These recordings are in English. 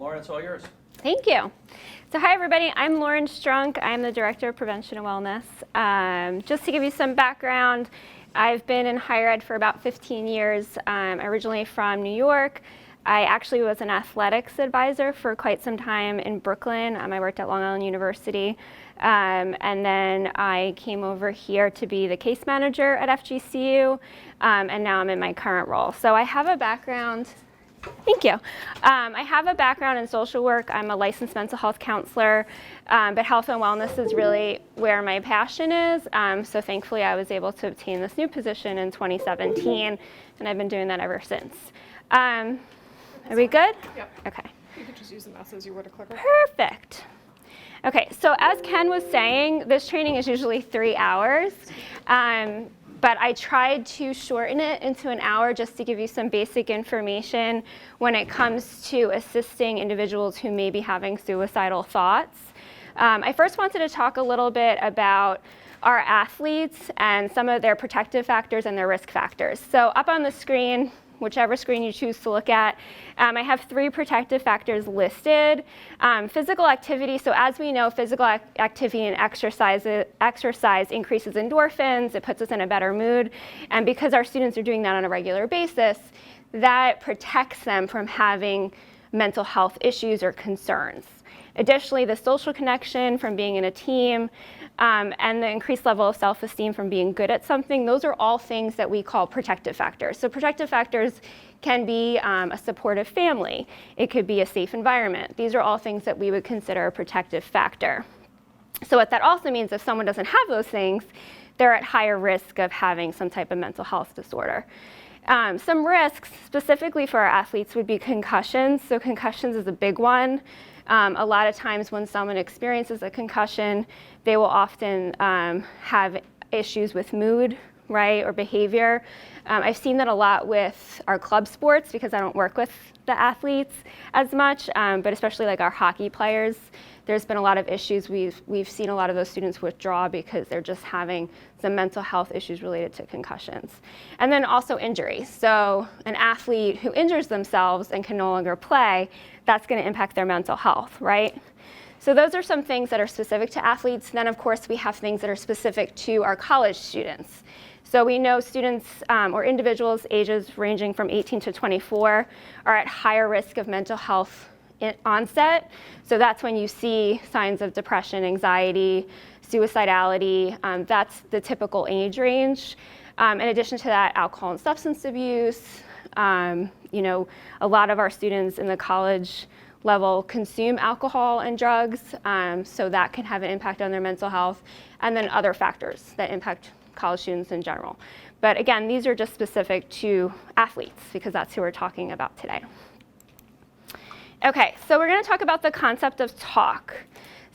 Lauren, it's all yours. Thank you. So hi everybody, I'm Lauren Strunk. I'm the Director of Prevention and Wellness. Just to give you some background, I've been in higher ed for about 15 years. I'm originally from New York. I actually was an athletics advisor for quite some time in Brooklyn. I worked at Long Island University. And then I came over here to be the case manager at FGCU. And now I'm in my current role. So I have a background. Thank you. I have a background in social work. I'm a licensed mental health counselor, but health and wellness is really where my passion is. So thankfully I was able to obtain this new position in 2017, and I've been doing that ever since. Are we good? Yep. Okay. You could just use the mouse as you would a clicker. Perfect. Okay, so as Ken was saying, this training is usually 3 hours. But I tried to shorten it into an hour just to give you some basic information when it comes to assisting individuals who may be having suicidal thoughts. I first wanted to talk a little bit about our athletes and some of their protective factors and their risk factors. So up on the screen, whichever screen you choose to look at, I have 3 protective factors listed. Physical activity, so as we know, physical activity and exercise increases endorphins, it puts us in a better mood, and because our students are doing that on a regular basis, that protects them from having mental health issues or concerns. Additionally, the social connection from being in a team, and the increased level of self-esteem from being good at something, those are all things that we call protective factors. So protective factors can be a supportive family. It could be a safe environment. These are all things that we would consider a protective factor. So what that also means, if someone doesn't have those things, they're at higher risk of having some type of mental health disorder. Some risks, specifically for our athletes, would be concussions. So concussions is a big one. A lot of times when someone experiences a concussion, they will often have issues with mood, right, or behavior. I've seen that a lot with our club sports because I don't work with the athletes as much, but especially like our hockey players. There's been a lot of issues. We've seen a lot of those students withdraw because they're just having some mental health issues related to concussions. And then also injury. So an athlete who injures themselves and can no longer play, that's going to impact their mental health, right? So those are some things that are specific to athletes. Then of course we have things that are specific to our college students. So we know students or individuals ages ranging from 18 to 24 are at higher risk of mental health onset. So that's when you see signs of depression, anxiety, suicidality. That's the typical age range. In addition to that, alcohol and substance abuse. You know, a lot of our students in the college level consume alcohol and drugs, so that can have an impact on their mental health, and then other factors that impact college students in general. But again, these are just specific to athletes because that's who we're talking about today. Okay, so we're going to talk about the concept of talk.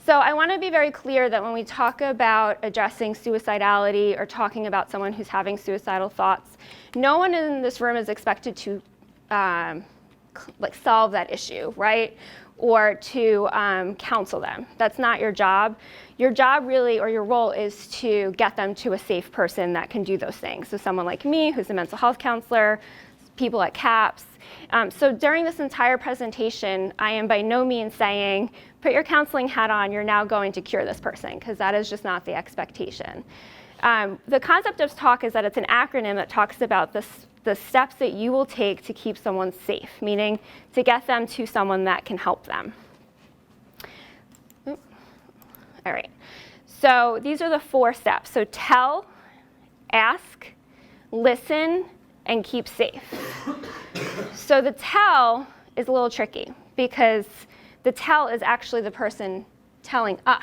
So I want to be very clear that when we talk about addressing suicidality or talking about someone who's having suicidal thoughts, no one in this room is expected to solve that issue, right? Or to counsel them. That's not your job. Your job really, or your role, is to get them to a safe person that can do those things. So someone like me, who's a mental health counselor, people at CAPS. So during this entire presentation, I am by no means saying, put your counseling hat on, you're now going to cure this person, because that is just not the expectation. The concept of talk is that it's an acronym that talks about the steps that you will take to keep someone safe, meaning to get them to someone that can help them. All right, so these are the 4 steps. So tell, ask, listen, and keep safe. So the tell is a little tricky because the tell is actually the person telling us,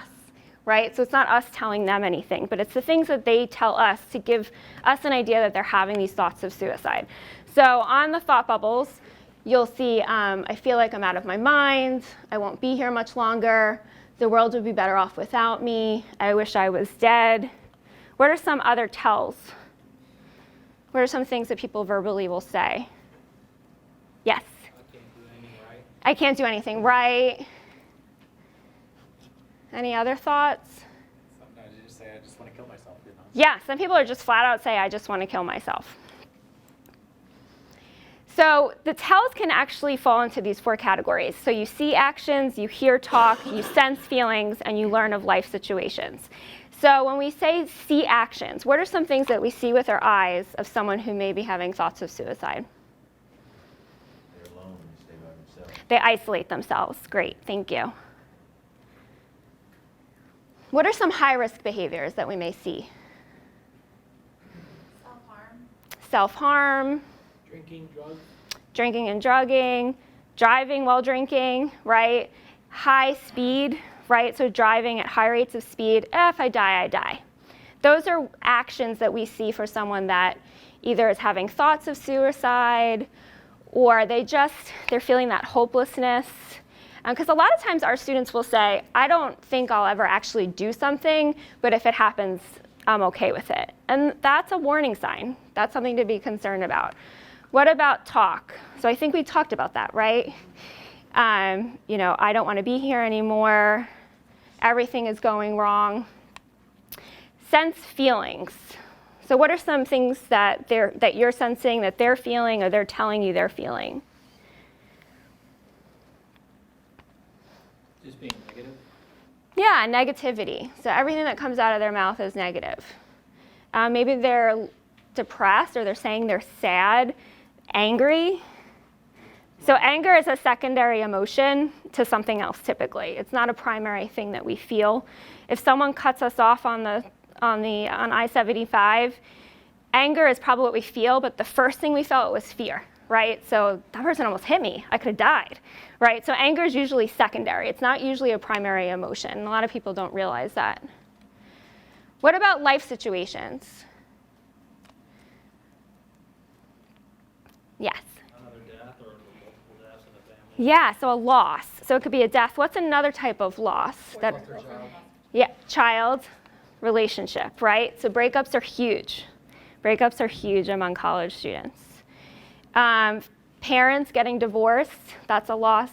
right? So it's not us telling them anything, but it's the things that they tell us to give us an idea that they're having these thoughts of suicide. So on the thought bubbles, you'll see, I feel like I'm out of my mind, I won't be here much longer, the world would be better off without me, I wish I was dead. What are some other tells? What are some things that people verbally will say? Yes? I can't do anything right. Any other thoughts? Sometimes you just say, I just want to kill myself. Yeah, some people are just flat out say, I just want to kill myself. So the tells can actually fall into these 4 categories. So you see actions, you hear talk, you sense feelings, and you learn of life situations. So when we say see actions, what are some things that we see with our eyes of someone who may be having thoughts of suicide? They're alone, they stay by themselves. They isolate themselves. Great, thank you. What are some high-risk behaviors that we may see? Self-harm. Self-harm. Drinking, drugs. Drinking and drugging, driving while drinking, right? High speed, right? So driving at high rates of speed. If I die, I die. Those are actions that we see for someone that either is having thoughts of suicide or they're feeling that hopelessness. Because a lot of times our students will say, I don't think I'll ever actually do something, but if it happens, I'm okay with it. And that's a warning sign. That's something to be concerned about. What about talk? So I think we talked about that, right? I don't want to be here anymore. Everything is going wrong. Sense feelings. So what are some things that you're sensing, that they're feeling, or they're telling you they're feeling? Just being negative. Yeah, negativity. So everything that comes out of their mouth is negative. Maybe they're depressed, or they're saying they're sad, angry. So anger is a secondary emotion to something else typically. It's not a primary thing that we feel. If someone cuts us off on I-75, anger is probably what we feel, but the first thing we felt was fear, right? So that person almost hit me. I could have died, right? So anger is usually secondary. It's not usually a primary emotion. And a lot of people don't realize that. What about life situations? Yes. Another death or multiple deaths in the family. Yeah, so a loss. So it could be a death. What's another type of loss? Child, relationship, right? So breakups are huge. Breakups are huge among college students. Parents getting divorced, that's a loss.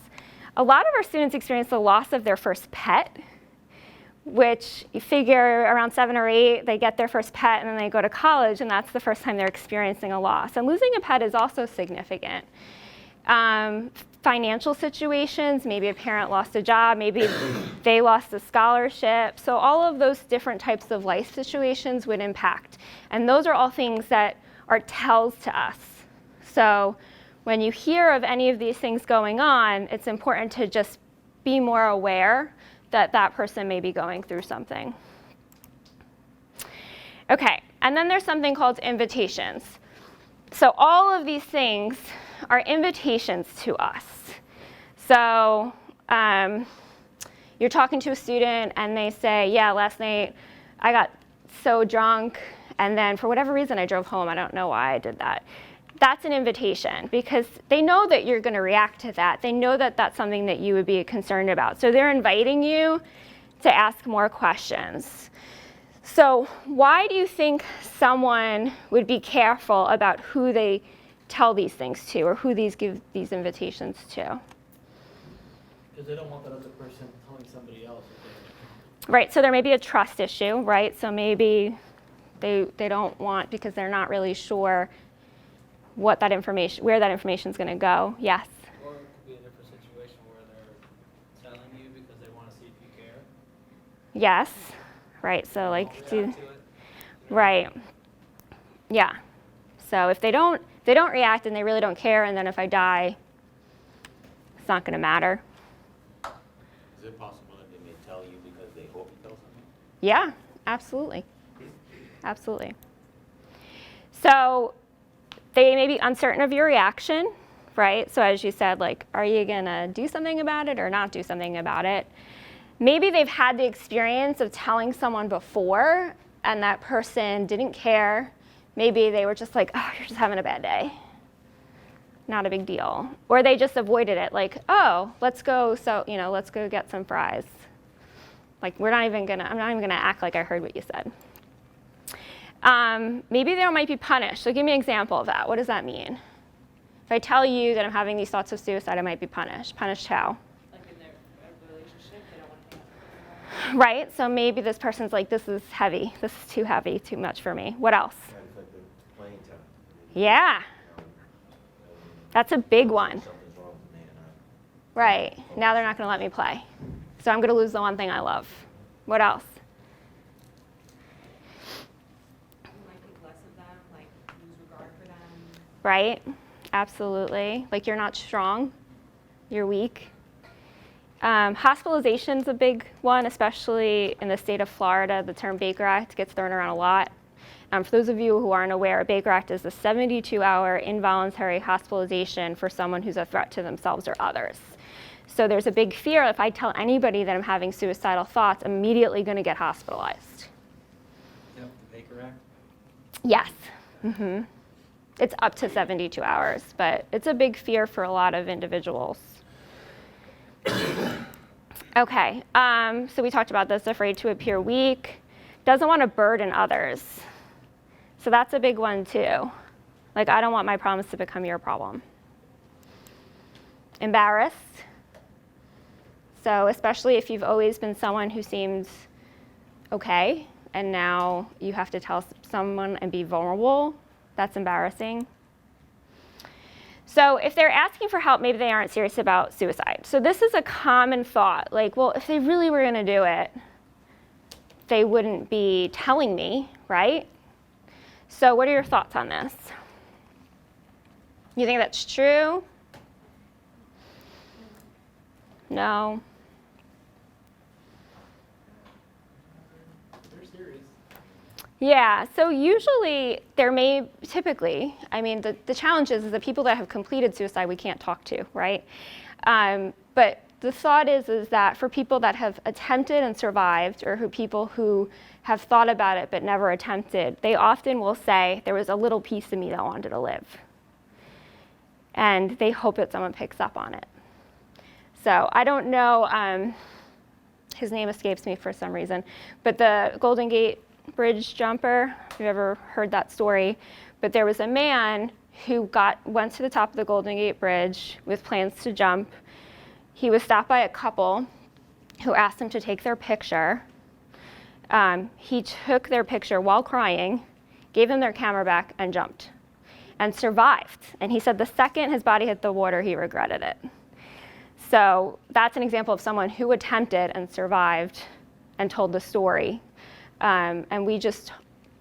A lot of our students experience the loss of their first pet, which you figure around 7 or 8, they get their first pet and then they go to college, and that's the first time they're experiencing a loss. And losing a pet is also significant. Financial situations, maybe a parent lost a job, maybe they lost a scholarship. So all of those different types of life situations would impact. And those are all things that are tells to us. So when you hear of any of these things going on, it's important to just be more aware that that person may be going through something. Okay, and then there's something called invitations. So all of these things are invitations to us. So you're talking to a student and they say, yeah, last night I got so drunk and then for whatever reason I drove home. I don't know why I did that. That's an invitation because they know that you're going to react to that. They know that that's something that you would be concerned about. So they're inviting you to ask more questions. So why do you think someone would be careful about who they tell these things to or who these give these invitations to? Because they don't want that other person telling somebody else. Right, so there may be a trust issue, right? So maybe they don't want, because they're not really sure what that information, where that information is going to go. Yes? Or it could be a different situation where they're telling you because they want to see if you care. Yes. Right, so like, React to it. right. Yeah. So if they don't react and they really don't care, and then if I die, it's not going to matter. Is it possible that they may tell you because they hope you tell something? Yeah, absolutely. Absolutely. So they may be uncertain of your reaction, right? So as you said, like, are you going to do something about it or not do something about it? Maybe they've had the experience of telling someone before and that person didn't care. Maybe they were just like, oh, you're just having a bad day. Not a big deal. Or they just avoided it, like, oh, let's go get some fries. Like, I'm not even gonna act like I heard what you said. Maybe they might be punished. So give me an example of that. What does that mean? If I tell you that I'm having these thoughts of suicide, I might be punished. Punished how? Like in their relationship, they don't want to hang out. Right, so maybe this person's like, this is heavy. This is too heavy, too much for me. What else? Yeah, it's like the playing time. Yeah. That's a big one. Something's wrong with me and Right. Now they're not going to let me play. So I'm going to lose the one thing I love. What else? You might think less of them, like lose regard for them. Right? Absolutely. Like you're not strong. You're weak. Hospitalization's a big one, especially in the state of Florida. The term Baker Act gets thrown around a lot. For those of you who aren't aware, Baker Act is a 72-hour involuntary hospitalization for someone who's a threat to themselves or others. So there's a big fear if I tell anybody that I'm having suicidal thoughts, I'm immediately going to get hospitalized. Yep, the Baker Act. Yes. Mm-hmm. It's up to 72 hours, but it's a big fear for a lot of individuals. Okay, so we talked about this, afraid to appear weak, doesn't want to burden others. So that's a big one too. Like, I don't want my problems to become your problem. Embarrassed. So especially if you've always been someone who seems okay, and now you have to tell someone and be vulnerable, that's embarrassing. So if they're asking for help, maybe they aren't serious about suicide. So this is a common thought, like, well, if they really were going to do it, they wouldn't be telling me, right? So what are your thoughts on this? You think that's true? No? They're serious. Yeah, so usually typically, I mean, the challenge is the people that have completed suicide we can't talk to, right? But the thought is that for people that have attempted and survived, or people who have thought about it but never attempted, they often will say, there was a little piece of me that wanted to live. And they hope that someone picks up on it. So I don't know, his name escapes me for some reason, but the Golden Gate Bridge jumper, if you've ever heard that story, but there was a man who went to the top of the Golden Gate Bridge with plans to jump. He was stopped by a couple who asked him to take their picture. He took their picture while crying, gave them their camera back, and jumped, and survived. And he said the second his body hit the water, he regretted it. So that's an example of someone who attempted and survived and told the story. And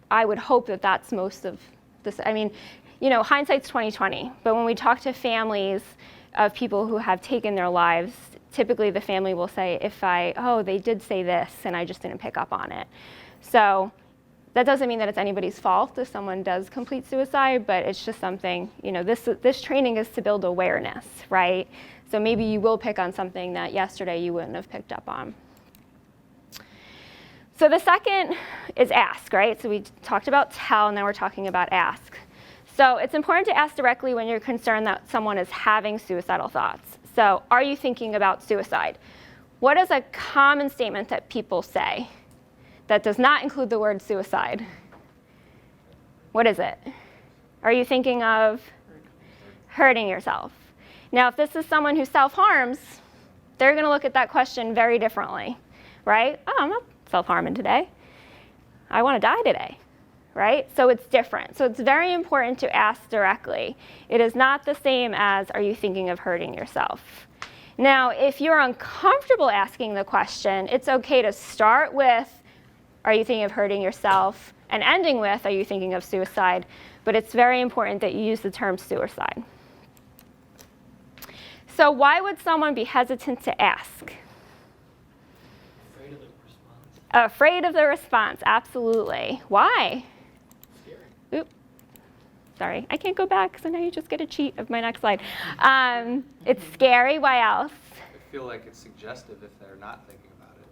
I would hope that that's most of this. I mean, you know, hindsight's 20/20, but when we talk to families of people who have taken their lives, typically the family will say, they did say this and I just didn't pick up on it. So that doesn't mean that it's anybody's fault if someone does complete suicide, but it's just something, you know, this training is to build awareness, right? So maybe you will pick on something that yesterday you wouldn't have picked up on. So the second is ask, right? So we talked about tell, and now we're talking about ask. So it's important to ask directly when you're concerned that someone is having suicidal thoughts. So are you thinking about suicide? What is a common statement that people say that does not include the word suicide? What is it? Are you thinking of hurting yourself? Now, if this is someone who self-harms, they're going to look at that question very differently, right? Oh, I'm not self-harming today. I want to die today, right? So it's different. So it's very important to ask directly. It is not the same as, are you thinking of hurting yourself? Now, if you're uncomfortable asking the question, it's okay to start with, are you thinking of hurting yourself? And ending with, are you thinking of suicide? But it's very important that you use the term suicide. So why would someone be hesitant to ask? Afraid of the response. Afraid of the response, absolutely. Why? Scary. Oop. Sorry, I can't go back, so now you just get a cheat of my next slide. It's scary. Why else? I feel like it's suggestive if they're not thinking about it.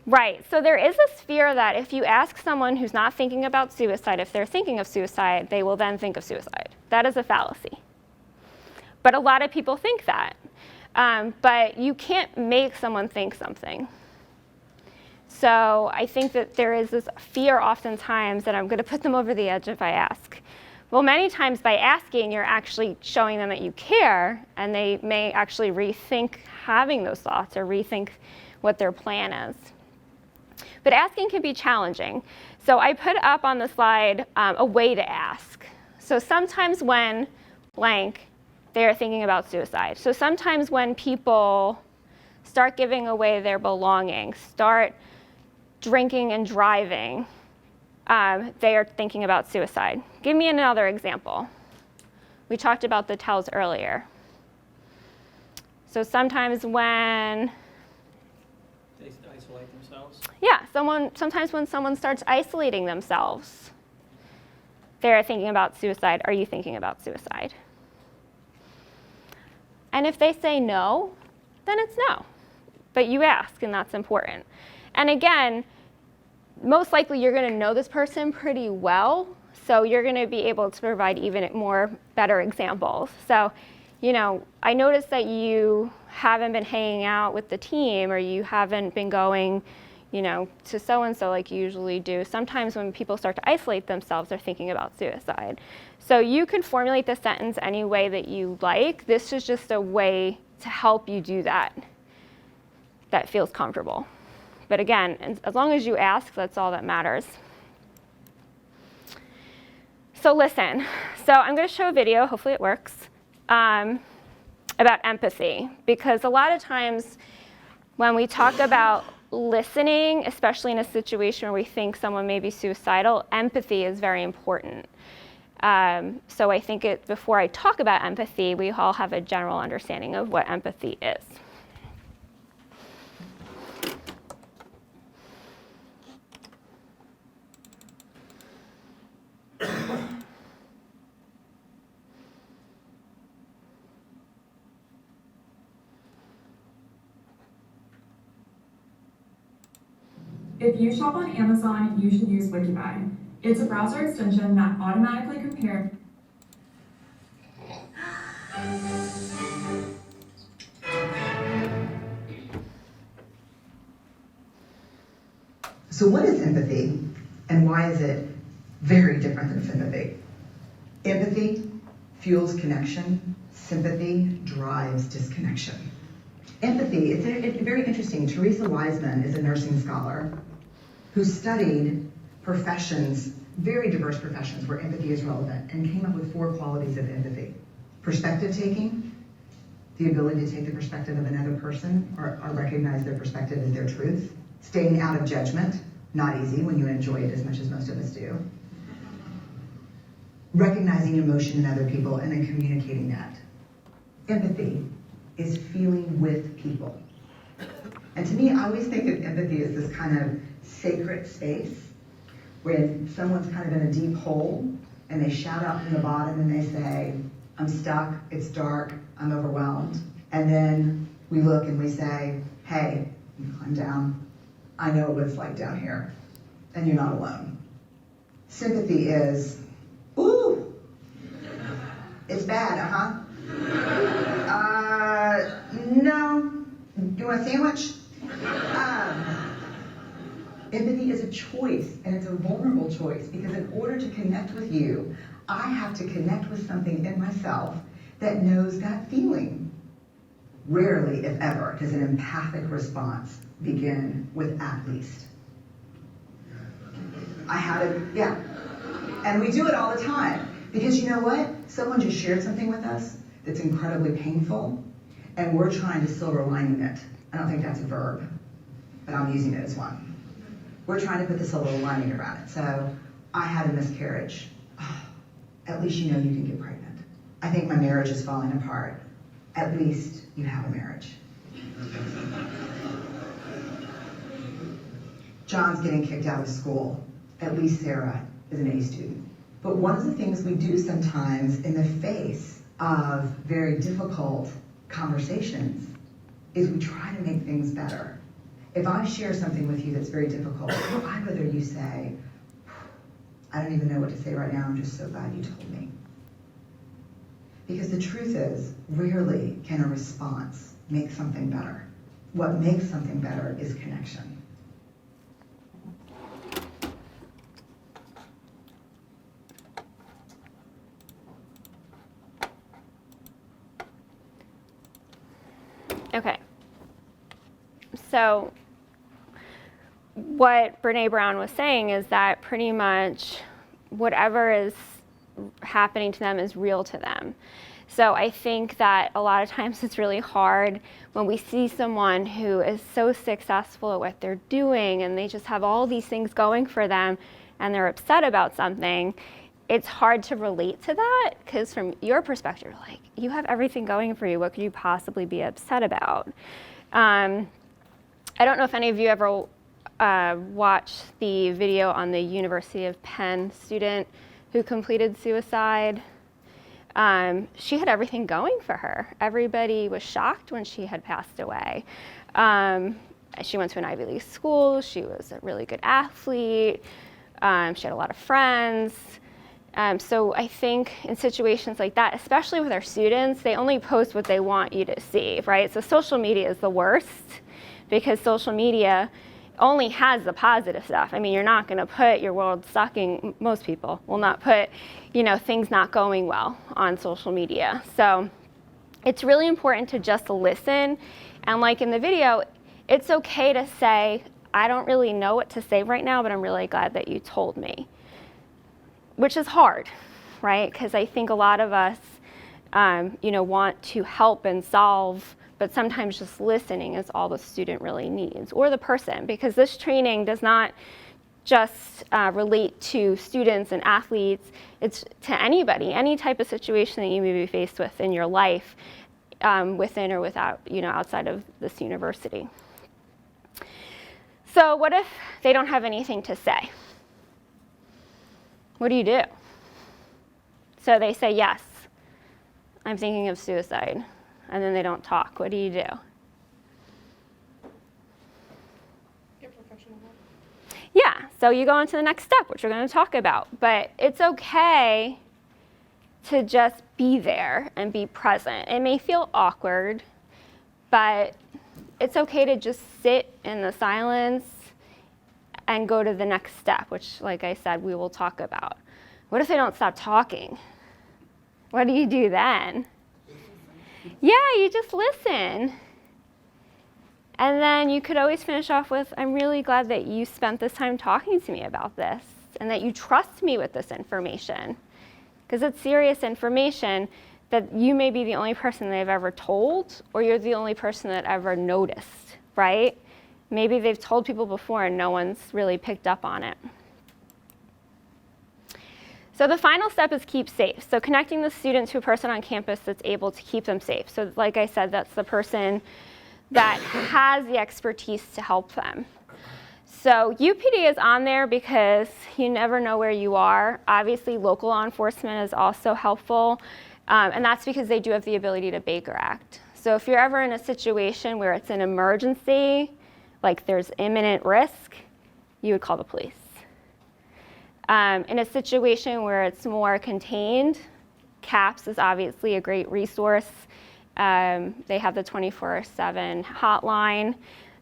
Right, so there is this fear that if you ask someone who's not thinking about suicide, if they're thinking of suicide, they will then think of suicide. That is a fallacy. But a lot of people think that. But you can't make someone think something. So I think that there is this fear oftentimes that I'm going to put them over the edge if I ask. Well, many times by asking, you're actually showing them that you care, and they may actually rethink having those thoughts or rethink what their plan is. But asking can be challenging. So I put up on the slide a way to ask. So sometimes when blank they are thinking about suicide. So sometimes when people start giving away their belongings, start drinking and driving, they are thinking about suicide. Give me another example. We talked about the tells earlier. So sometimes when, They isolate themselves. yeah, sometimes when someone starts isolating themselves, they're thinking about suicide. Are you thinking about suicide? And if they say no, then it's no. But you ask, and that's important. And again, most likely you're going to know this person pretty well, so you're going to be able to provide even more better examples. So, you know, I noticed that you haven't been hanging out with the team, or you haven't been going, you know, to so-and-so like you usually do. Sometimes when people start to isolate themselves, they're thinking about suicide. So you can formulate the sentence any way that you like. This is just a way to help you do that feels comfortable. But again, as long as you ask, that's all that matters. So listen, so I'm going to show a video, hopefully it works, about empathy. Because a lot of times when we talk about listening, especially in a situation where we think someone may be suicidal, empathy is very important. So I think before I talk about empathy, we all have a general understanding of what empathy is. If you shop on Amazon, you should use Wikibuy. It's a browser extension that automatically compares. So what is empathy, and why is it very different than sympathy? Empathy fuels connection. Sympathy drives disconnection. Empathy, it's very interesting. Teresa Wiseman is a nursing scholar who studied professions, very diverse professions where empathy is relevant, and came up with 4 qualities of empathy. Perspective taking, the ability to take the perspective of another person or recognize their perspective as their truth. Staying out of judgment, not easy when you enjoy it as much as most of us do. Recognizing emotion in other people and then communicating that. Empathy is feeling with people. And to me, I always think of empathy as this kind of sacred space when someone's kind of in a deep hole and they shout out from the bottom and they say, I'm stuck, it's dark, I'm overwhelmed. And then we look and we say, hey, you climb down. I know what it's like down here, and you're not alone. Sympathy is, ooh, it's bad, no, you want a sandwich? Empathy is a choice, and it's a vulnerable choice, because in order to connect with you, I have to connect with something in myself that knows that feeling. Rarely, if ever, does an empathic response begin with at least. And we do it all the time. Because you know what? Someone just shared something with us that's incredibly painful, and we're trying to silver lining it. I don't think that's a verb, but I'm using it as one. We're trying to put the silver lining around it. So, I had a miscarriage. Oh, at least you know you can get pregnant. I think my marriage is falling apart. At least you have a marriage. John's getting kicked out of school. At least Sarah is an A student. But one of the things we do sometimes in the face of very difficult conversations is we try to make things better. If I share something with you that's very difficult, I'd rather you say, I don't even know what to say right now, I'm just so glad you told me. Because the truth is, rarely can a response make something better. What makes something better is connection. Okay. So what Brene Brown was saying is that pretty much whatever is happening to them is real to them. So I think that a lot of times it's really hard when we see someone who is so successful at what they're doing and they just have all these things going for them and they're upset about something. It's hard to relate to that because from your perspective, like, you have everything going for you. What could you possibly be upset about? I don't know if any of you ever watched the video on the University of Penn student who completed suicide. She had everything going for her. Everybody was shocked when she had passed away. She went to an Ivy League school. She was a really good athlete. She had a lot of friends. So I think in situations like that, especially with our students, they only post what they want you to see, right? So social media is the worst because social media only has the positive stuff. I mean, you're not going to put your world sucking. Most people will not put, things not going well on social media. So it's really important to just listen. And like in the video, it's okay to say, I don't really know what to say right now, but I'm really glad that you told me. Which is hard, right? Because I think a lot of us, want to help and solve, but sometimes just listening is all the student really needs, or the person, because this training does not just relate to students and athletes. It's to anybody, any type of situation that you may be faced with in your life, within or without, outside of this university. So what if they don't have anything to say? What do you do? So they say, yes, I'm thinking of suicide, and then they don't talk. What do you do? Get professional help. Yeah, so you go on to the next step, which we're going to talk about. But it's okay to just be there and be present. It may feel awkward, but it's okay to just sit in the silence and go to the next step, which, like I said, we will talk about. What if they don't stop talking? What do you do then? Yeah, you just listen. And then you could always finish off with, I'm really glad that you spent this time talking to me about this and that you trust me with this information. Because it's serious information that you may be the only person they've ever told, or you're the only person that ever noticed, right? Maybe they've told people before and no one's really picked up on it. So the final step is keep safe. So connecting the student to a person on campus that's able to keep them safe. So like I said, that's the person that has the expertise to help them. So UPD is on there because you never know where you are. Obviously, local law enforcement is also helpful, and that's because they do have the ability to Baker Act. So if you're ever in a situation where it's an emergency, like there's imminent risk, you would call the police. In a situation where it's more contained, CAPS is obviously a great resource. They have the 24/7 hotline.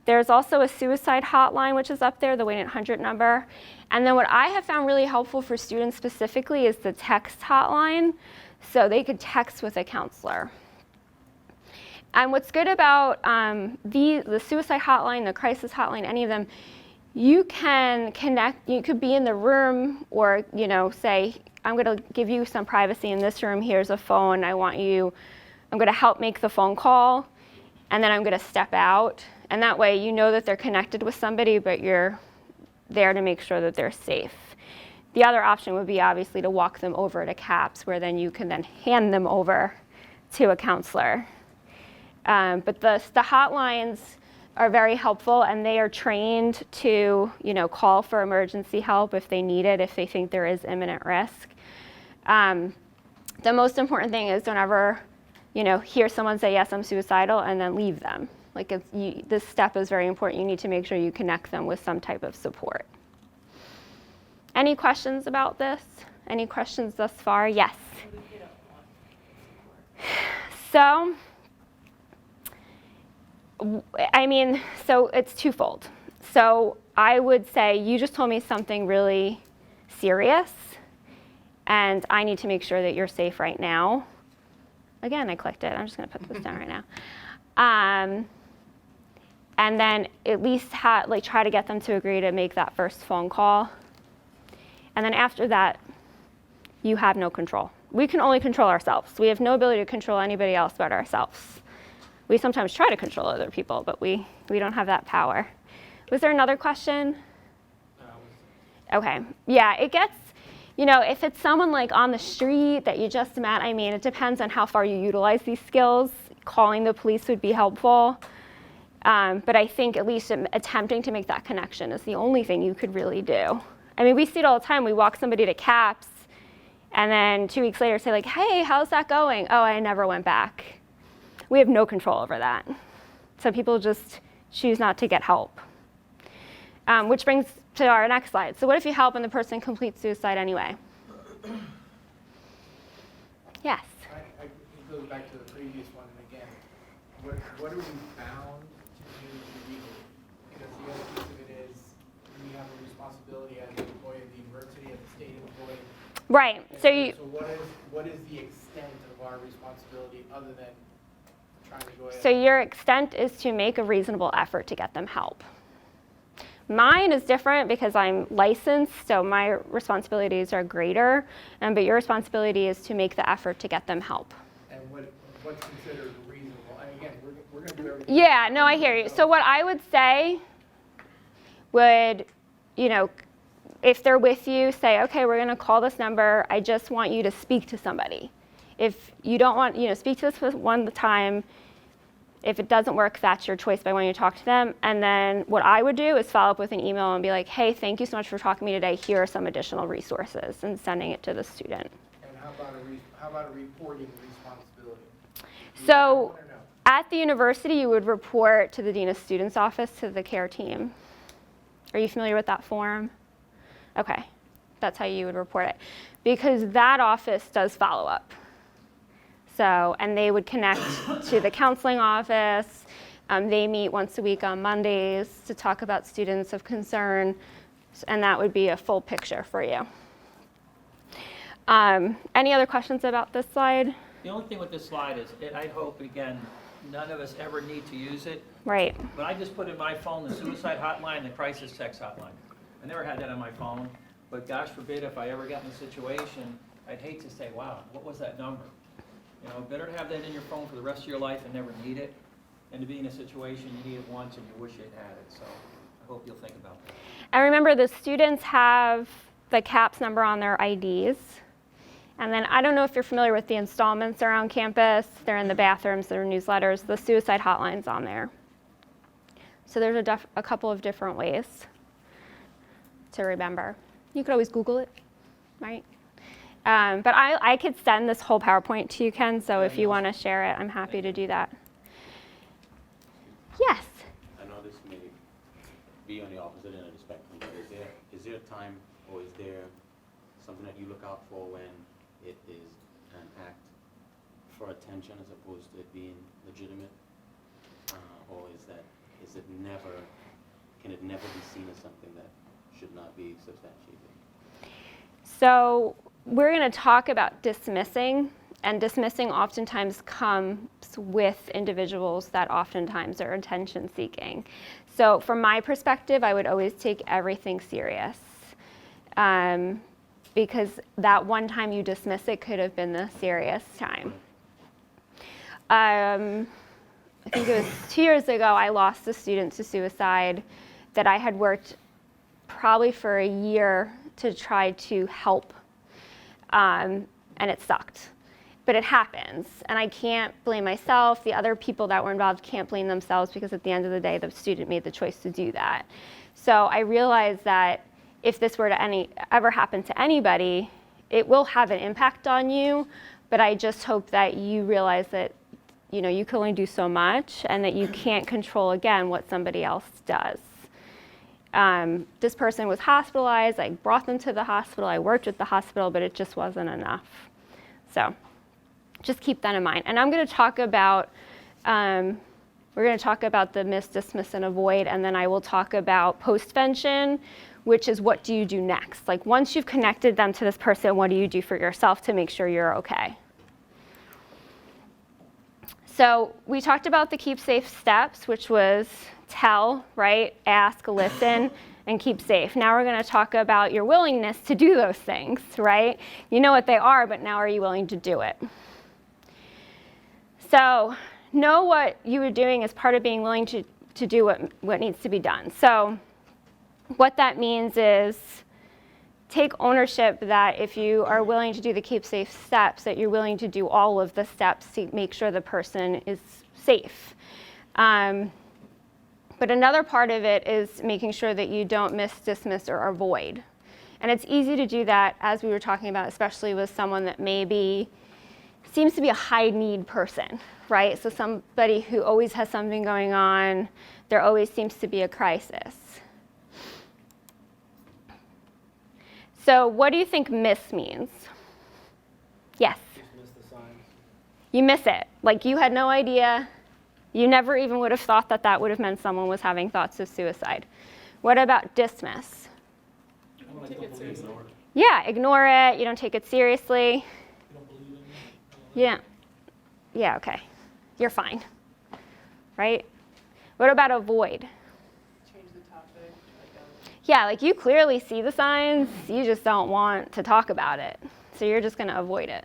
There's also a suicide hotline, which is up there, the 1-800 number. And then what I have found really helpful for students specifically is the text hotline. So they could text with a counselor. And what's good about the suicide hotline, the crisis hotline, any of them, you can connect, you could be in the room or, say, I'm going to give you some privacy in this room. Here's a phone. I'm going to help make the phone call, and then I'm going to step out. And that way you know that they're connected with somebody, but you're there to make sure that they're safe. The other option would be obviously to walk them over to CAPS, where then you can then hand them over to a counselor. But the hotlines are very helpful, and they are trained to, call for emergency help if they need it, if they think there is imminent risk. The most important thing is don't ever, hear someone say, yes, I'm suicidal, and then leave them. Like this step is very important. You need to make sure you connect them with some type of support. Any questions about this? Any questions thus far? Yes. So, so it's twofold. So I would say you just told me something really serious, and I need to make sure that you're safe right now. Again, I clicked it. I'm just going to put this down right now. And then at least try to get them to agree to make that first phone call. And then after that, you have no control. we can only control ourselves. We have no ability to control anybody else but ourselves. We sometimes try to control other people, but we don't have that power. Was there another question? Okay, yeah, it gets, if it's someone like on the street that you just met, I mean, it depends on how far you utilize these skills. Calling the police would be helpful. But I think at least attempting to make that connection is the only thing you could really do. I mean, we see it all the time. We walk somebody to CAPS, and then 2 weeks later say like, hey, how's that going? Oh, I never went back. We have no control over that. So people just choose not to get help. Which brings to our next slide. So what if you help and the person completes suicide anyway? Yes? It goes back to the previous one, and again, what are we bound to do legally? Because the other piece of it is, we have a responsibility as an employee of the university, as a state employee. Right. So what is the extent of our responsibility other than trying to go ahead? So your extent is to make a reasonable effort to get them help. Mine is different because I'm licensed, so my responsibilities are greater, but your responsibility is to make the effort to get them help. And what's considered reasonable? And again, we're going to do everything. Yeah, no, I hear you. So what I would say would, if they're with you, say, okay, we're going to call this number. I just want you to speak to somebody. If you don't want, speak to this one time. If it doesn't work, that's your choice, but I want you to talk to them. And then what I would do is follow up with an email and be like, hey, thank you so much for talking to me today. Here are some additional resources, and sending it to the student. And how about a reporting responsibility? So at the university, you would report to the Dean of Students office, to the care team. Are you familiar with that form? Okay, that's how you would report it. Because that office does follow up. So, and they would connect to the counseling office. They meet once a week on Mondays to talk about students of concern, and that would be a full picture for you. Any other questions about this slide? The only thing with this slide is, I hope, again, none of us ever need to use it. Right. But I just put in my phone the suicide hotline, the crisis text hotline. I never had that on my phone, but gosh forbid if I ever got in a situation, I'd hate to say, wow, what was that number? Better to have that in your phone for the rest of your life and never need it, and to be in a situation you need it once and you wish you'd had it. So I hope you'll think about that. And remember, the students have the CAPS number on their IDs. And then I don't know if you're familiar with the installments around campus. They're in the bathrooms, they're newsletters. The suicide hotline's on there. So there's a couple of different ways to remember. You could always Google it, right? But I could send this whole PowerPoint to you, Ken, so if you want to share it, I'm happy to do that. Yes? I know this may be on the opposite end of the spectrum, but is there a time or is there something that you look out for when it is an act for attention as opposed to it being legitimate? Or can it never be seen as something that should not be substantiated? So we're going to talk about dismissing, and dismissing oftentimes comes with individuals that oftentimes are attention seeking. So from my perspective, I would always take everything serious, because that one time you dismiss it could have been the serious time. I think it was 2 years ago, I lost a student to suicide that I had worked probably for a year to try to help, and it sucked. But it happens, and I can't blame myself. The other people that were involved can't blame themselves, because at the end of the day, the student made the choice to do that. So I realized that if this were to ever happen to anybody, it will have an impact on you, but I just hope that you realize that you can only do so much, and that you can't control, again, what somebody else does. This person was hospitalized. I brought them to the hospital. I worked with the hospital, but it just wasn't enough. So just keep that in mind. And I'm going to talk about, we're going to talk about the miss, dismiss, and avoid, and then I will talk about postvention, which is what do you do next? Like once you've connected them to this person, what do you do for yourself to make sure you're okay? So we talked about the keep safe steps, which was tell, right? Ask, listen, and keep safe. Now we're going to talk about your willingness to do those things, right? You know what they are, but now are you willing to do it? So know what you are doing as part of being willing to do what needs to be done. So what that means is take ownership that if you are willing to do the keep safe steps, that you're willing to do all of the steps to make sure the person is safe. But another part of it is making sure that you don't miss, dismiss, or avoid. And it's easy to do that, as we were talking about, especially with someone that maybe seems to be a high need person, right? So somebody who always has something going on, there always seems to be a crisis. So what do you think miss means? Yes? Just miss the signs. You miss it. Like you had no idea. You never even would have thought that that would have meant someone was having thoughts of suicide. What about dismiss? Take it seriously. Yeah, ignore it. You don't take it seriously. Yeah. Yeah, okay. You're fine. Right? What about avoid? Change the topic. Yeah, like you clearly see the signs, you just don't want to talk about it. So you're just going to avoid it.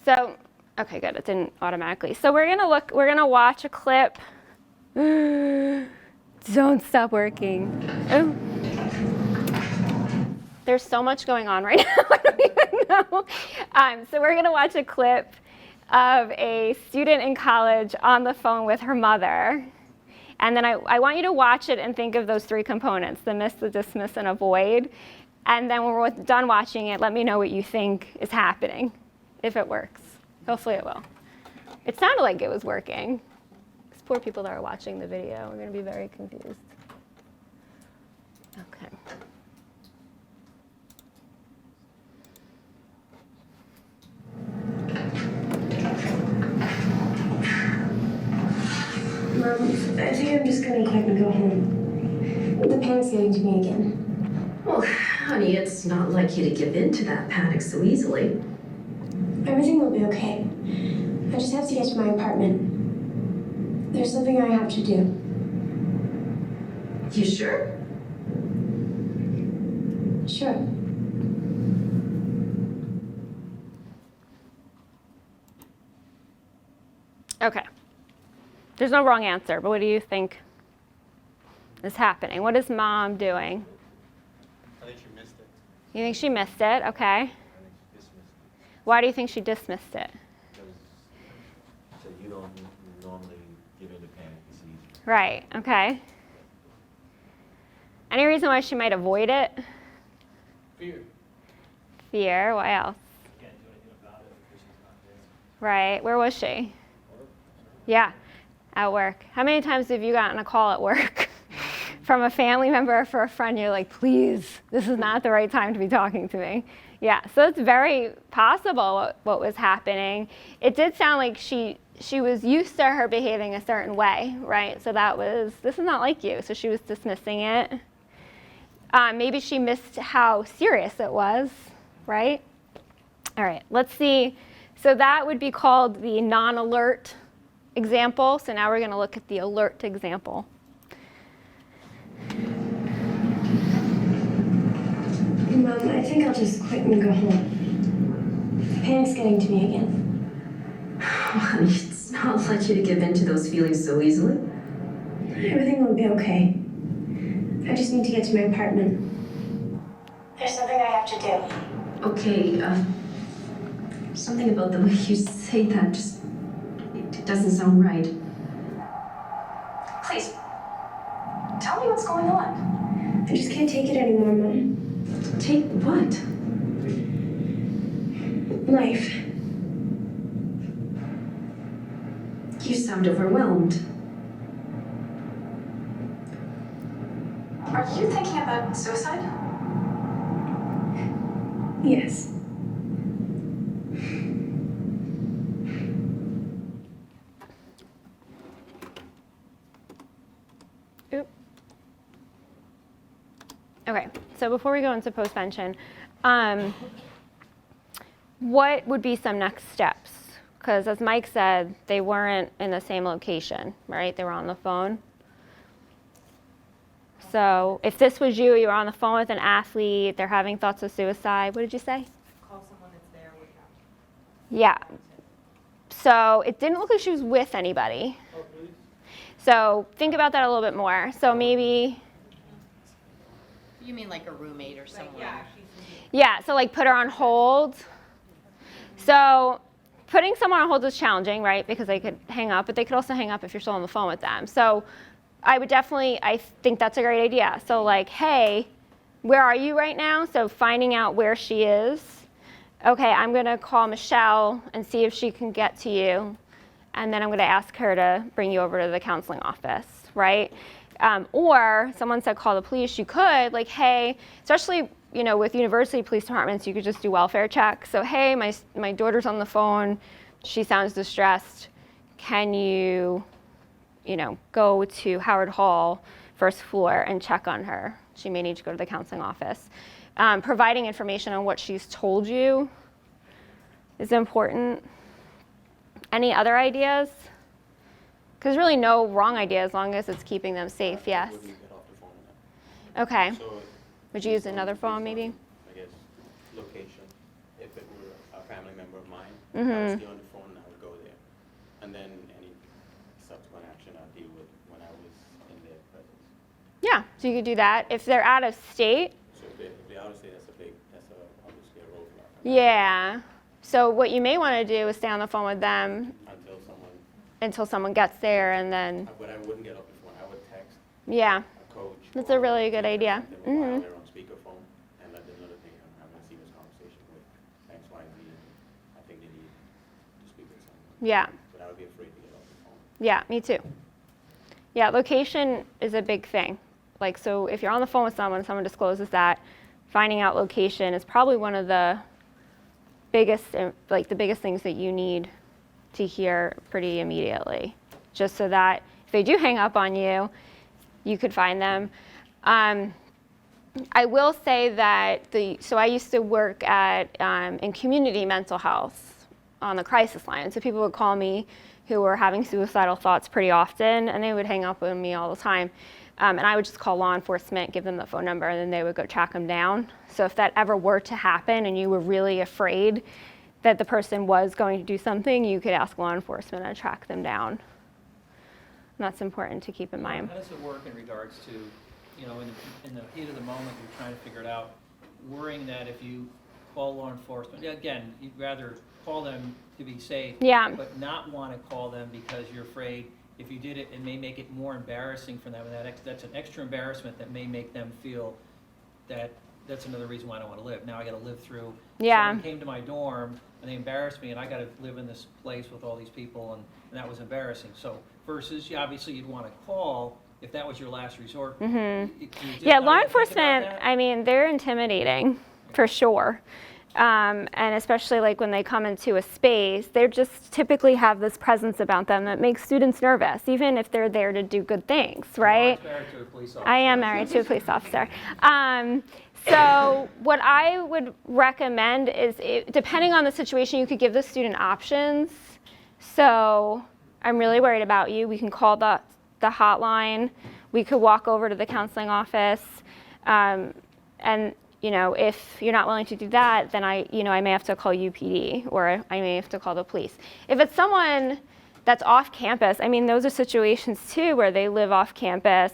So, okay, good. It didn't automatically. So we're going to watch a clip. Don't stop working. Oh. There's so much going on right now, I don't even know. So we're going to watch a clip of a student in college on the phone with her mother. And then I want you to watch it and think of those three components, the miss, the dismiss, and avoid. And then when we're done watching it, let me know what you think is happening, if it works. Hopefully it will. It sounded like it was working. These poor people that are watching the video are going to be very confused. Okay. Mom, I think I'm just gonna quit and go home. The panic's getting to me again. Well, honey, it's not like you to give in to that panic so easily. Everything will be okay. I just have to get to my apartment. There's something I have to do. You sure? Sure. Okay. There's no wrong answer, but what do you think is happening? What is mom doing? I think she missed it. You think she missed it? Okay. I think she dismissed it. Why do you think she dismissed it? Because so you don't normally give in to panic this easy. Right, okay. Any reason why she might avoid it? Fear. Fear, what else? Can't do anything about it because she's not there. Right, where was she? Yeah, at work. How many times have you gotten a call at work from a family member or for a friend? You're like, please, this is not the right time to be talking to me. Yeah, so it's very possible what was happening. It did sound like she was used to her behaving a certain way, right? So this is not like you, so she was dismissing it. Maybe she missed how serious it was, right? All right, let's see. So that would be called the non-alert example. So now we're going to look at the alert example. Mom, I think I'll just quit and go home. The panic's getting to me again. Honey, it's not like you to give in to those feelings so easily. Everything will be okay. I just need to get to my apartment. There's something I have to do. Okay, something about the way you say that just, it doesn't sound right. Please, tell me what's going on. I just can't take it anymore, Mom. Take what? Life. You sound overwhelmed. Are you thinking about suicide? Yes. Oop. Okay, so before we go into postvention, what would be some next steps? Because as Mike said, they weren't in the same location, right? They were on the phone. So if this was you, you were on the phone with an athlete, they're having thoughts of suicide, what did you say? Call someone that's there with them. Yeah. So it didn't look like she was with anybody. So think about that a little bit more. So maybe, You mean like a roommate or someone? yeah, so like put her on hold. So putting someone on hold is challenging, right? Because they could hang up, but they could also hang up if you're still on the phone with them. So I think that's a great idea. So like, hey, where are you right now? So finding out where she is. Okay, I'm gonna call Michelle and see if she can get to you. And then I'm gonna ask her to bring you over to the counseling office, right? Or someone said call the police, you could, like, hey, especially, with university police departments, you could just do welfare checks. So, hey, my daughter's on the phone, she sounds distressed. Can you, go to Howard Hall, first floor, and check on her? She may need to go to the counseling office. Providing information on what she's told you is important. Any other ideas? Because really no wrong idea as long as it's keeping them safe, yes. Wouldn't get off the phone with them. Okay. So, Would you use another phone maybe? I guess, location, if it were a family member of mine, I Mm-hmm. would stay on the phone and I would go there. And then any subsequent action I'll deal with when I was in their presence. Yeah, so you could do that. If they're out of state, So if they're out of state, that's obviously a roadblock. yeah. So what you may want to do is stay on the phone with them until someone gets there and then, But I wouldn't get off the phone, I would text yeah, a coach. that's a really good idea. While Mm-hmm. they're on speakerphone and let them know that I'm having a serious conversation with X, Y, and Z. I think they need to speak with someone. Yeah, But I would be afraid to get off the phone. yeah, me too. Yeah, location is a big thing. Like, so if you're on the phone with someone discloses that, finding out location is probably one of the biggest things that you need to hear pretty immediately, just so that if they do hang up on you, you could find them. I will say that I used to work in community mental health on the crisis line. So people would call me who were having suicidal thoughts pretty often, and they would hang up on me all the time. And I would just call law enforcement, give them the phone number, and then they would go track them down. So if that ever were to happen and you were really afraid that the person was going to do something, you could ask law enforcement to track them down. And that's important to keep in mind. How does it work in regards to, in the heat of the moment, you're trying to figure it out, worrying that if you call law enforcement, again, you'd rather call them to be safe, Yeah. but not want to call them because you're afraid if you did it, it may make it more embarrassing for them, and that's an extra embarrassment that may make them feel that that's another reason why I don't want to live. Now I got to live through. Yeah. Someone came to my dorm and they embarrassed me, and I got to live in this place with all these people, and that was embarrassing. So versus, obviously you'd want to call if that was your last resort. Mm-hmm. You just Yeah, not law even think about enforcement, that? they're intimidating, for sure. And especially like when they come into a space, they just typically have this presence about them that makes students nervous, even if they're there to do good things, right? You're married to a police officer. I am married to a police officer. So what I would recommend is, depending on the situation, you could give the student options. So I'm really worried about you. We can call the hotline. We could walk over to the counseling office. And if you're not willing to do that, then I may have to call UPD, or I may have to call the police. If it's someone that's off campus, those are situations too where they live off campus,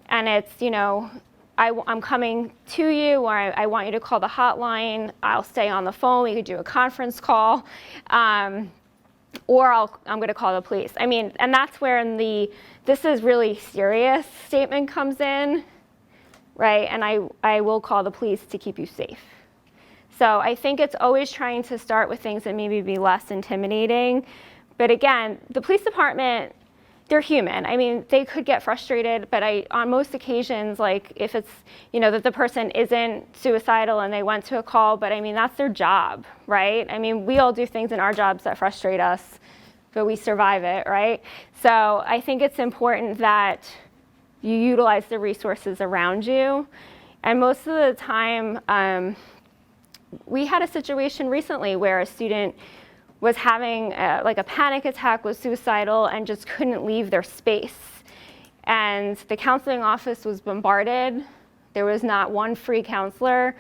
and it's, I'm coming to you, or I want you to call the hotline. I'll stay on the phone. We could do a conference call, or I'm going to call the police. And that's where this is really serious statement comes in. Right, and I will call the police to keep you safe. So I think it's always trying to start with things that maybe be less intimidating. But again, the police department, they're human. They could get frustrated, but on most occasions, like if it's, that the person isn't suicidal and they went to a call, but that's their job, right? We all do things in our jobs that frustrate us, but we survive it, right? So I think it's important that you utilize the resources around you. And most of the time, we had a situation recently where a student was having a panic attack, was suicidal, and just couldn't leave their space. and the counseling office was bombarded. There was not one free counselor,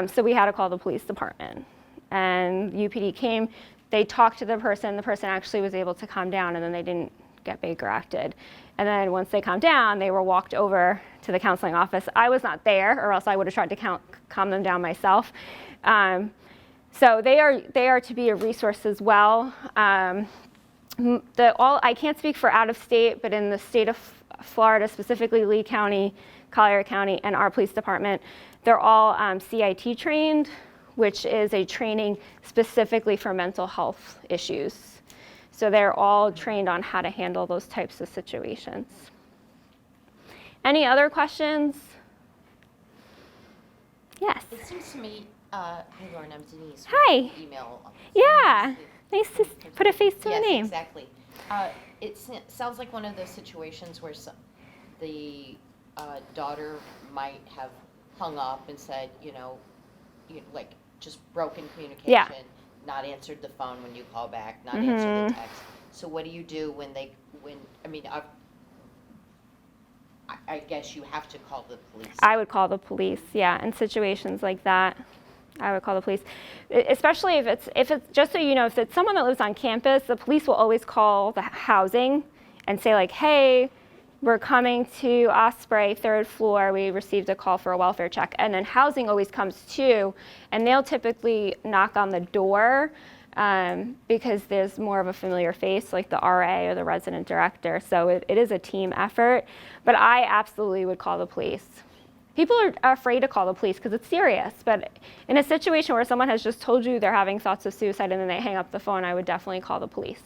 so we had to call the police department. And UPD came, they talked to the person actually was able to calm down, and then they didn't get Baker acted. And then once they calmed down, they were walked over to the counseling office. I was not there, or else I would have tried to calm them down myself. So they are to be a resource as well. I can't speak for out of state, but in the state of Florida, specifically Lee County, Collier County, and our police department, they're all CIT trained, which is a training specifically for mental health issues. So they're all trained on how to handle those types of situations. Any other questions? Yes. It seems to me, hi Lauren, I'm Denise. Hi. Email. Yeah, nice to put a face to a name. Yes, exactly. It sounds like one of those situations where the daughter might have hung up and said, like just broken communication, not answered the phone when you call back, not answered the text. So what do you do I guess you have to call the police. I would call the police, yeah, in situations like that. I would call the police, especially if it's just so you know, if it's someone that lives on campus, the police will always call the housing and say like, hey, we're coming to Osprey, 3rd floor. We received a call for a welfare check. And then housing always comes too, and they'll typically knock on the door because there's more of a familiar face, like the RA or the resident director. So it is a team effort, but I absolutely would call the police. People are afraid to call the police because it's serious, but in a situation where someone has just told you they're having thoughts of suicide and then they hang up the phone, I would definitely call the police.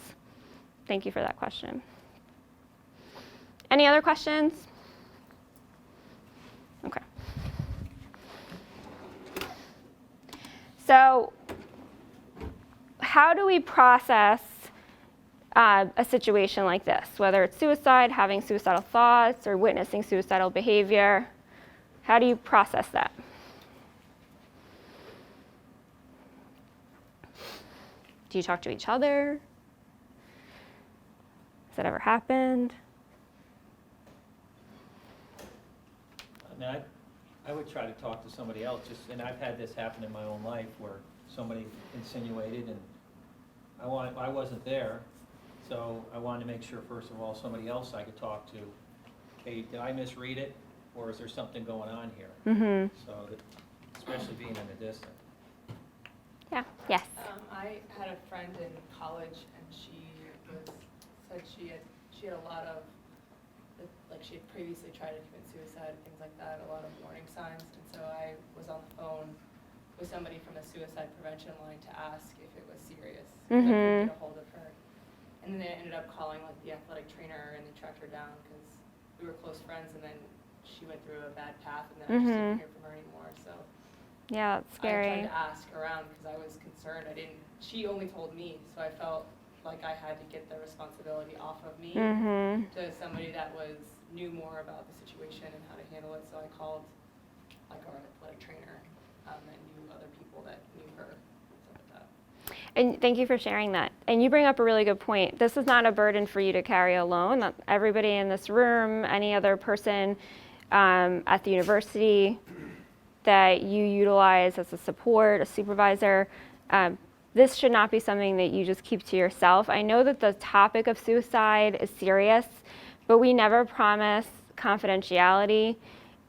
Thank you for that question. Any other questions? Okay. So how do we process a situation like this, whether it's suicide, having suicidal thoughts, or witnessing suicidal behavior? How do you process that? Do you talk to each other? Has that ever happened? I would try to talk to somebody else, and I've had this happen in my own life where somebody insinuated, and I wasn't there, so I wanted to make sure, first of all, somebody else I could talk to. Hey, did I misread it, or is there something going on here? Mm-hmm. So, especially being in the distance. Yeah. Yes. I had a friend in college, and she said she had a lot of, like she had previously tried to commit suicide, things like that, a lot of warning signs. And so I was on the phone with somebody from the suicide prevention line to ask if it was serious. I couldn't get a hold of her. And then they ended up calling like the athletic trainer, and they tracked her down because we were close friends, and then she went through a bad path, and then I just didn't hear from her anymore. So yeah, it's scary. I tried to ask around because I was concerned. She only told me, so I felt like I had to get the responsibility off of me to somebody that knew more about the situation and how to handle it. So I called like our athletic trainer and knew other people that knew her, stuff like that. And thank you for sharing that. And you bring up a really good point. This is not a burden for you to carry alone. Everybody in this room, any other person at the university that you utilize as a support, a supervisor, this should not be something that you just keep to yourself. I know that the topic of suicide is serious, but we never promise confidentiality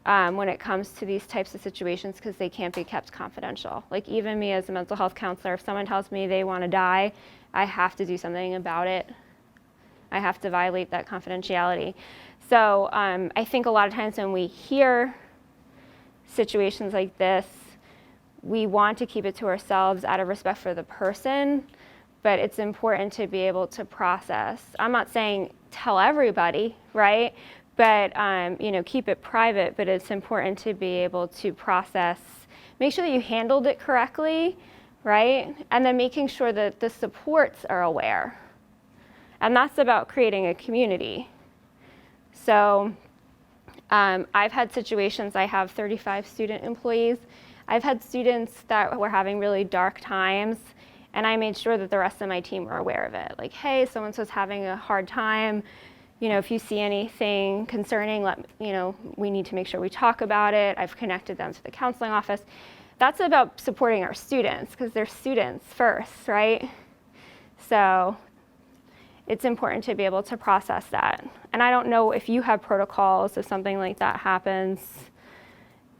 when it comes to these types of situations because they can't be kept confidential. Like even me as a mental health counselor, if someone tells me they want to die, I have to do something about it. I have to violate that confidentiality. So I think a lot of times when we hear situations like this, we want to keep it to ourselves out of respect for the person, but it's important to be able to process. I'm not saying tell everybody, right? But keep it private, but it's important to be able to process, make sure that you handled it correctly, right? And then making sure that the supports are aware. And that's about creating a community. So I've had situations, I have 35 student employees. I've had students that were having really dark times, and I made sure that the rest of my team were aware of it. Like, hey, so-and-so's having a hard time. if you see anything concerning, we need to make sure we talk about it. I've connected them to the counseling office. That's about supporting our students because they're students first, right? So it's important to be able to process that. And I don't know if you have protocols if something like that happens,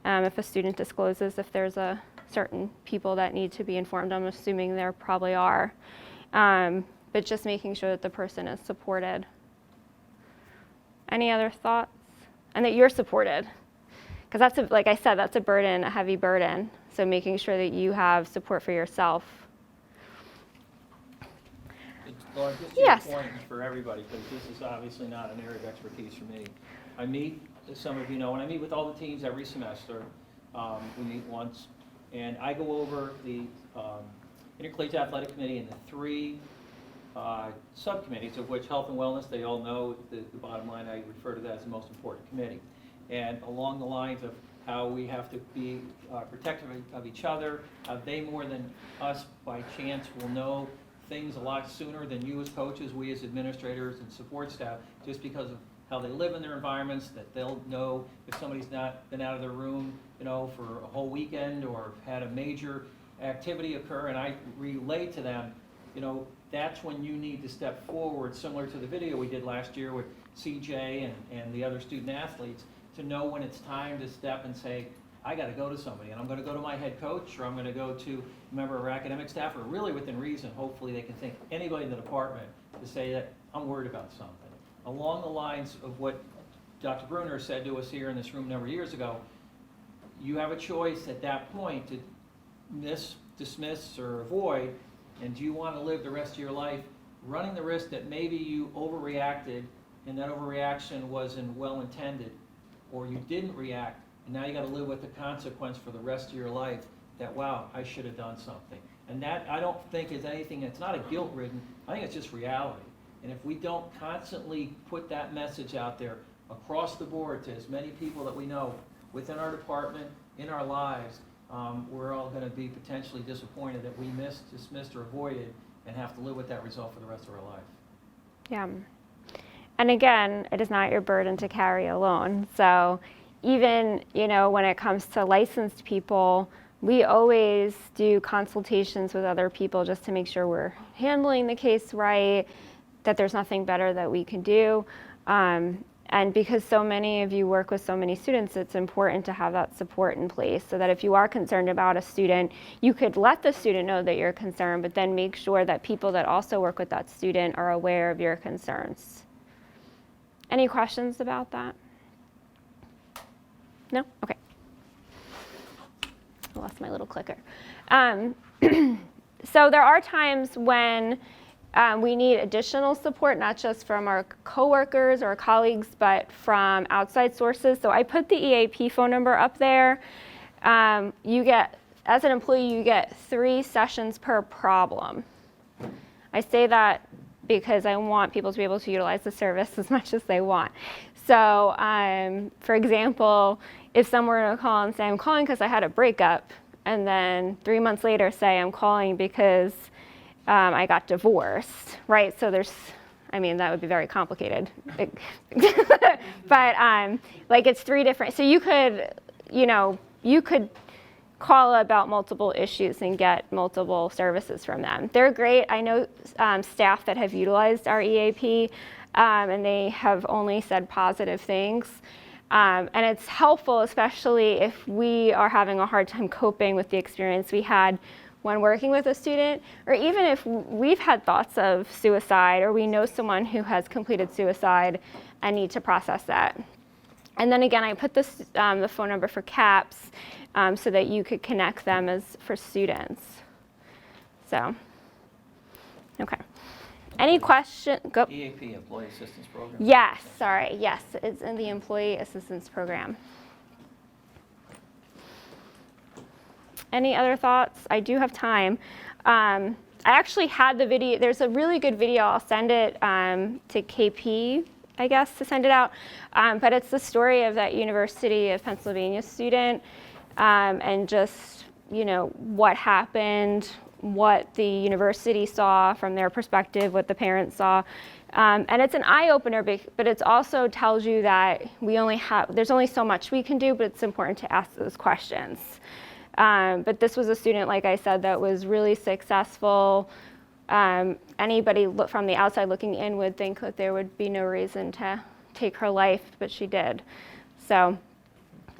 if a student discloses if there's a certain people that need to be informed. I'm assuming there probably are. But just making sure that the person is supported. Any other thoughts? And that you're supported. Because that's, like I said, that's a burden, a heavy burden. So making sure that you have support for yourself. Lauren, just to Yes. your point for everybody, because this is obviously not an area of expertise for me. I meet, as some of you know, and I meet with all the teams every semester. We meet once, and I go over the Intercollegiate Athletic Committee and the 3 subcommittees, of which health and wellness, they all know the bottom line, I refer to that as the most important committee. And along the lines of how we have to be protective of each other, how they more than us by chance will know things a lot sooner than you as coaches, we as administrators and support staff, just because of how they live in their environments, that they'll know if somebody's not been out of their room, for a whole weekend or had a major activity occur, and I relay to them, that's when you need to step forward, similar to the video we did last year with CJ and the other student athletes, to know when it's time to step and say, I got to go to somebody, and I'm going to go to my head coach, or I'm going to go to a member of our academic staff, or really within reason, hopefully they can think anybody in the department to say that I'm worried about something. Along the lines of what Dr. Bruner said to us here in this room a number of years ago, you have a choice at that point to dismiss, or avoid, and do you want to live the rest of your life running the risk that maybe you overreacted, and that overreaction wasn't well-intended, or you didn't react, and now you got to live with the consequence for the rest of your life that, wow, I should have done something. And that, I don't think is anything, it's not a guilt-ridden, I think it's just reality. And if we don't constantly put that message out there across the board to as many people that we know within our department, in our lives, we're all going to be potentially disappointed that we missed, dismissed, or avoided, and have to live with that result for the rest of our life. Yeah. And again, it is not your burden to carry alone. So even, when it comes to licensed people, we always do consultations with other people just to make sure we're handling the case right, that there's nothing better that we can do. And because so many of you work with so many students, it's important to have that support in place so that if you are concerned about a student, you could let the student know that you're concerned, but then make sure that people that also work with that student are aware of your concerns. Any questions about that? No? Okay. I lost my little clicker. So there are times when we need additional support, not just from our coworkers or colleagues, but from outside sources. So I put the EAP phone number up there. As an employee, you get 3 sessions per problem. I say that because I want people to be able to utilize the service as much as they want. So, for example, if someone were to call and say, I'm calling because I had a breakup, and then 3 months later say, I'm calling because I got divorced, right? So that would be very complicated. But it's 3 different, so you could call about multiple issues and get multiple services from them. They're great. I know staff that have utilized our EAP, and they have only said positive things. And it's helpful, especially if we are having a hard time coping with the experience we had when working with a student, or even if we've had thoughts of suicide, or we know someone who has completed suicide and need to process that. And then again, I put the phone number for CAPS so that you could connect them as for students. So, okay. Any question? Go. EAP, Employee Assistance Program? Yes, sorry. Yes, it's in the Employee Assistance Program. Any other thoughts? I do have time. I actually had the video. There's a really good video. I'll send it to KP, I guess, to send it out. But it's the story of that University of Pennsylvania student and just, what happened, what the university saw from their perspective, what the parents saw. And it's an eye-opener, but it also tells you that there's only so much we can do, but it's important to ask those questions. But this was a student, like I said, that was really successful. Anybody from the outside looking in would think that there would be no reason to take her life, but she did. So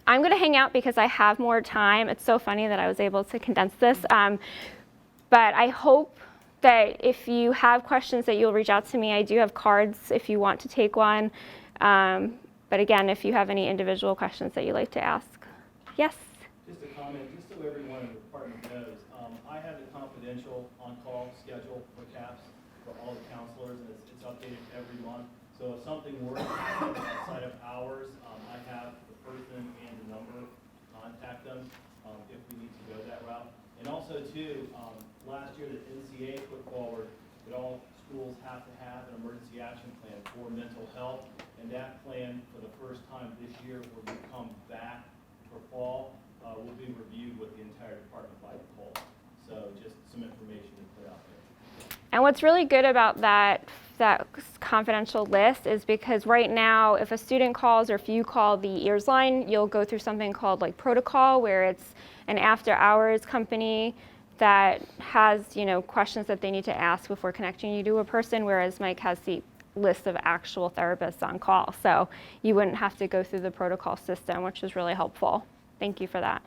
I'm going to hang out because I have more time. It's so funny that I was able to condense this. But I hope that if you have questions that you'll reach out to me. I do have cards if you want to take one. But again, if you have any individual questions that you'd like to ask. Yes? Just a comment, just so everyone in the department knows, I have the confidential on-call schedule for CAPS for all the counselors, and it's updated every month. So if something were to happen outside of hours, I have the person and the number to contact them if we need to go that route. And also too, last year the NCA put forward that all schools have to have an emergency action plan for mental health, and that plan for the first time this year will come back for fall. Will be reviewed with the entire department by the fall. So just some information to put out there. And what's really good about that confidential list is because right now, if a student calls or if you call the EARS line, you'll go through something called like protocol, where it's an after-hours company that has, questions that they need to ask before connecting you to a person, whereas Mike has the list of actual therapists on call. So you wouldn't have to go through the protocol system, which is really helpful. Thank you for that.